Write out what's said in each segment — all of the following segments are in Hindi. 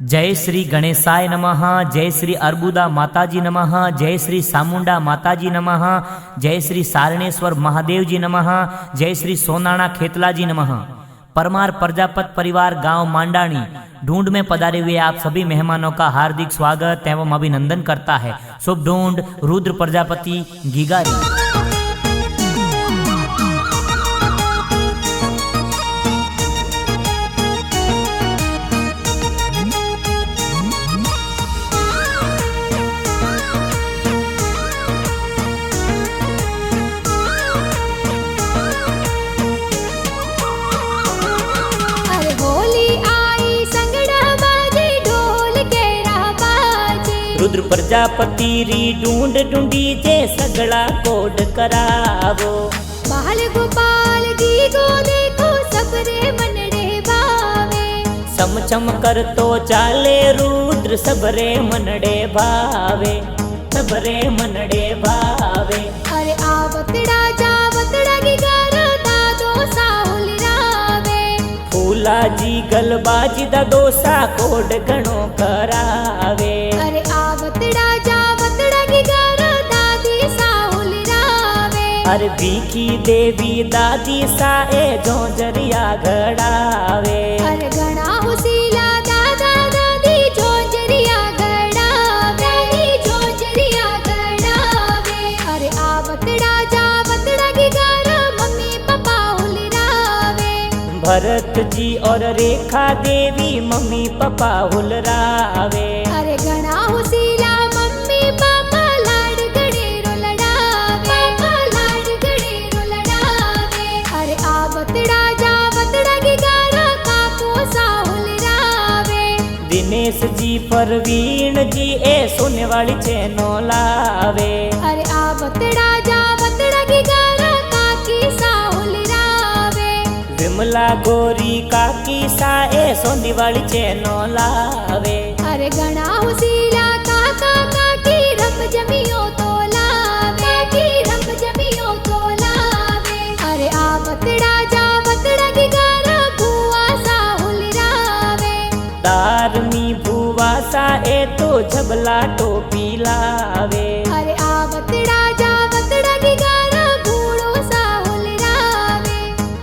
जय श्री गणेशाय नमः। जय श्री अर्बुदा माताजी नमः। जय श्री सामुंडा माताजी नमः। जय श्री सारणेश्वर महादेव जी नमः। जय श्री सोनाणा खेतलाजी नमः। परमार प्रजापत परिवार गांव मांडाणी ढूंढ में पधारे हुए आप सभी मेहमानों का हार्दिक स्वागत एवं अभिनंदन करता है। शुभ ढूंढ रुद्र प्रजापति गिगारी। रुद्र प्रजापति री ढूंढ ढूंढी जे सगड़ा कोड करावो। बाल गोपाल की गो देखो सबरे मनड़े भावे। चम चम कर तो चाले रुद्र सबरे मनड़े भावे। सबरे मनड़े भावे। अरे आवतड़ा जावतड़ा की गारा दादो साहुल रावे। फूला जी गलबाजी दा दोसा कोड गणो करावे। अरे आवतड़ा जावतड़ा की गारा दादी साहुल रावे। अरे भीखी देवी दादी साए जो जरिया घड़ावे। अरे गणा हुसीला दादा दादी जो जरिया घड़ावे। जो जरिया घड़ावे। अरे आवतड़ा जावतड़ा की गारा मम्मी पापा हुल रावे। भरत जी और रेखा देवी मम्मी पापा हुलरावे। अरे गणा हुसीला मम्मी पापा लाड गड़ेरो लड़ावे। पापा लाड गड़ेरो लड़ावे। अरे आवतड़ा जावतड़ा की गारा काको साहुल रावे। दिनेश जी परवीन जी ए सोने वाली चैनो लावे। अरे आवतड़ा जावतड़ा की गारा काकी साहुल रावे। विमला गोरी काकी साए सोनी वाली चैनो लावे। अरे गणा हुसीला काका काकी रंग जमियो तो लावे। काकी रंग जमियो तो लावे। अरे आवतड़ा जावतड़ा की गारा बुआ साहुल रावे। तारमी भुआ साए तो झबला टोपी लावे। अरे आवतड़ा जावतड़ा की गारा बूढ़ो साहुल रावे।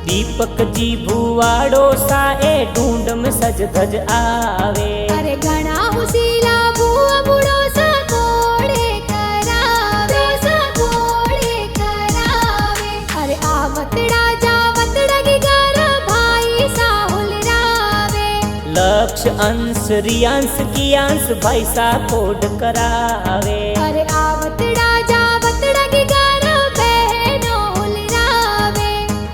दीपक जी भुआड़ो साए ढूंढ में सज धज आवे। अरे गणा हुसीला बुआ बूढ़ो सा घोड़े करावे। सा घोड़े करावे। अरे आवतड़ा जावतड़ा की गारा भाई साहुल रावे। लक्ष्य अंश रियांश की अंश भाई सा कोड करावे। अरे आवतड़ा जावतड़ा की गारा बहनो हुल रावे।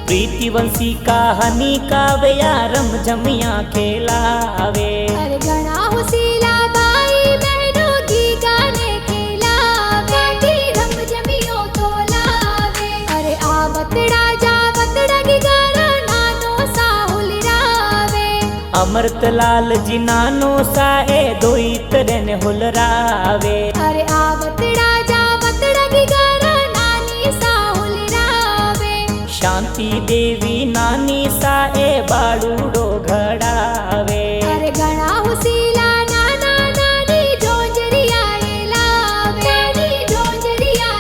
प्रीतिवंशी कहानी का वेया रम जमिया खेलावे। अरे गणा हुसीला भाई बहनों की गाने खिलावे। की रम जमियो तो लावे। अरे आवतड़ा जावतड़ा की गारा नानो साहुल रावे। अमृतलाल जी नानो साए दोई तरन हुलरावे। अरे आवतड़ा जावतड़ा की गारा नानी साहुल रावे। शांति देवी नानी साए बाड़ूडो घड़ावे। अरे गणा हुसीला नाना नानी जोंजरिया लावे। नानी जोंजरिया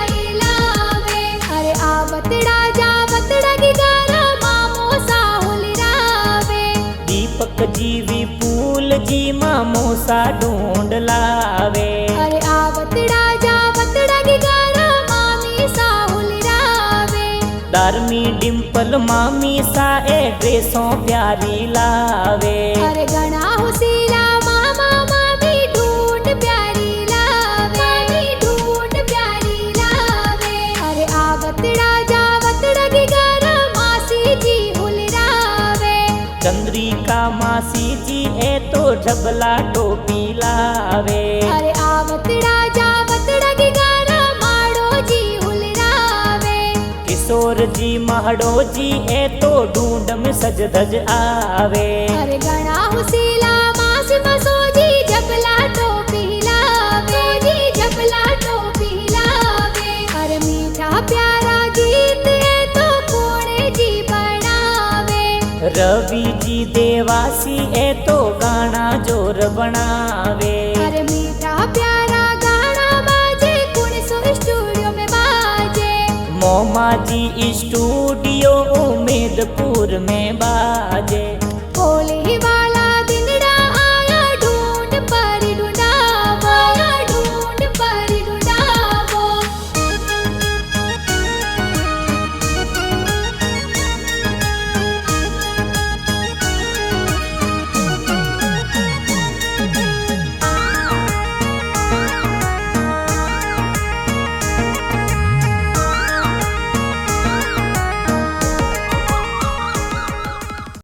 लावे। अरे आवतड़ा जावतड़ा की गारा मामो साहुल रावे। दीपक जी विपुल जी मामो सा ढूंढ लावे। अरे आवतड़ा जावतड़ा की गारा मामी साहुल रावे। दारमी डिम्पल मामी साए ड्रेसों प्यारी लावे। अरे गणा हुसीला मामा मामी ढूंढ प्यारी लावे। मामी ढूंढ प्यारी लावे। अरे आवतड़ा जावतड़ा की गारा मासी जी हुल रावे। चंद्रिका मासी जी ए तो झबला टोपी लावे। अरे आवतड़ा जावतड़ा की गारा माड़ो जी हुल रावे। किशोर जी महड़ो जी ए तो ढूंढ में सज धज आवे। अरे गणा हुसीला मास मसो जी झबला टोपी लावे। जी झबला टोपी लावे। अरे मीठा प्यारा गीत है तो कोणे जी बनावे। रवि जी देवासी ए तो गाना जोर बनावे। अरे मीठा प्यारा गाना बाजे कुणसो स्टूडियो में बाजे। मोमा जी स्टूडियो उम्मेदपुर में बाजे।